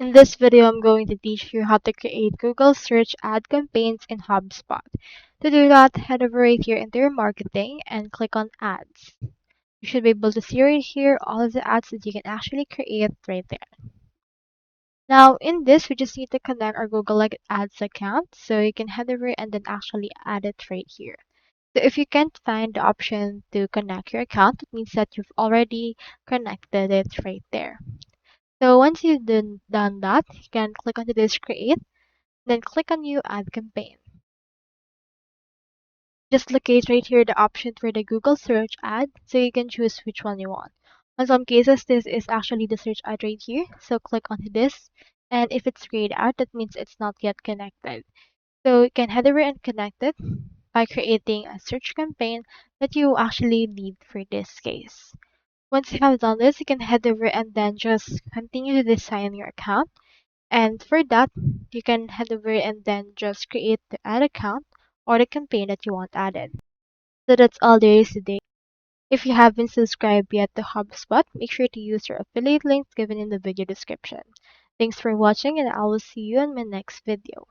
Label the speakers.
Speaker 1: In this video, I'm going to teach you how to create Google search ad campaigns in HubSpot. To do that, head over right here into your marketing and click on ads. You should be able to see right here all of the ads that you can actually create right there. Now, in this, we just need to connect our Google Ads account, so you can head over and then actually add it right here. So if you can't find the option to connect your account, it means that you've already connected it right there. So once you've done that, you can click onto this create, then click on new ad campaign. Just locate right here the option for the Google search ad, so you can choose which one you want. In some cases, this is actually the search ad right here, so click onto this. And if it's grayed out, that means it's not yet connected. So you can head over and connect it by creating a search campaign that you actually need for this case. Once you have done this, you can head over and then just continue to design your account. And for that, you can head over and then just create the ad account or the campaign that you want added. So that's all there is today. If you haven't subscribed yet to HubSpot, make sure to use your affiliate links given in the video description. Thanks for watching and I will see you in my next video.